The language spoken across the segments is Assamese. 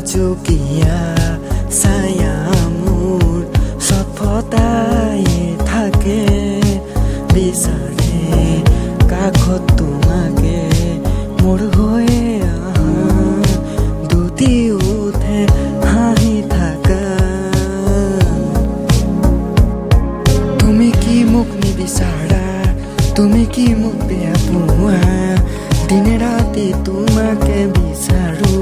চুকিয়া ছায়া মোৰ সফতাই থাকে বিচাৰে কাষত তোমাকে মোৰ হৈয়ে আহা দুটি উঠে হাঁহি থাকা তুমি কি মোক নিবিচাৰা তুমি কি মোক বেয়া পোৱা দিনে ৰাতি তোমাকে বিচাৰো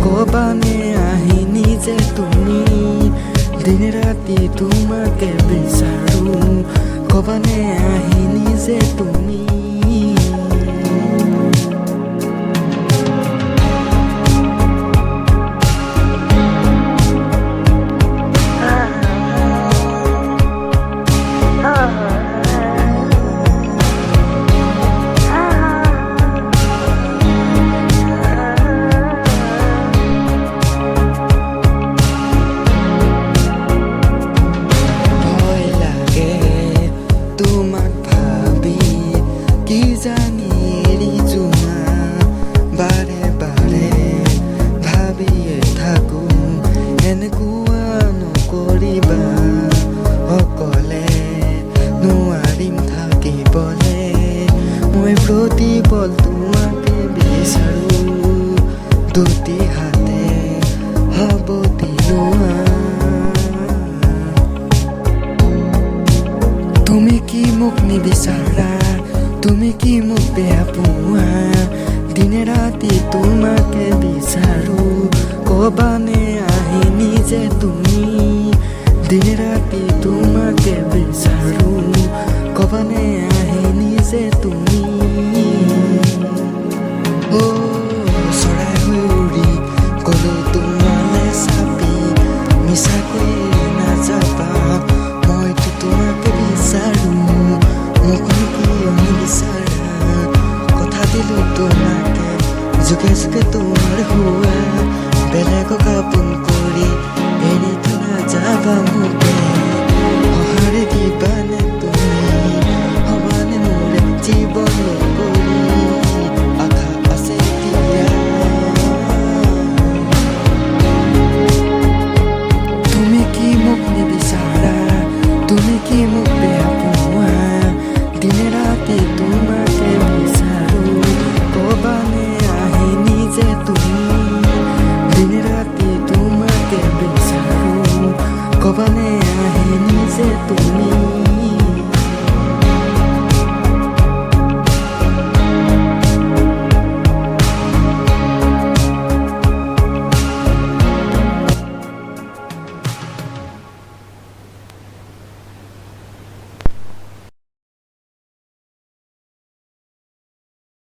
কবানে আহি নিজে তুমি দিনে ৰাতি তোমাকে বিচাৰো কবানে আহি নিজে তুমি প্ৰতিপল তোমাকে বিচাৰো দুটি হাতে সাৱটি লোৱা তুমি কি মোক নিবিচাৰা তুমি কি মোক বেয়া পোৱা দিনে ৰাতি তোমাকে বিচাৰো কবানে আহি নিজে তুমি দিনে ৰাতি তোমাকে বিচাৰো কবানে আহি নিজে তুমি চৰাই হৈ উৰি গ'লো তোমালে চাপি মিছাকৈ নাযাবা মইতো তোমাকে বিচাৰো মোক কিয় নিবিচাৰা কথা দিলো তোমাকে যুগে যুগে তোমাৰ হোৱা বেলেগক আপোন কৰি এৰি থৈ নাযাবা মোকে সঁহাৰি দিবানে তুমি হবানে মোৰে জীৱন কৰি তুমি কি মোক বেয়া পোৱা দিনে ৰাতি তোমাৰ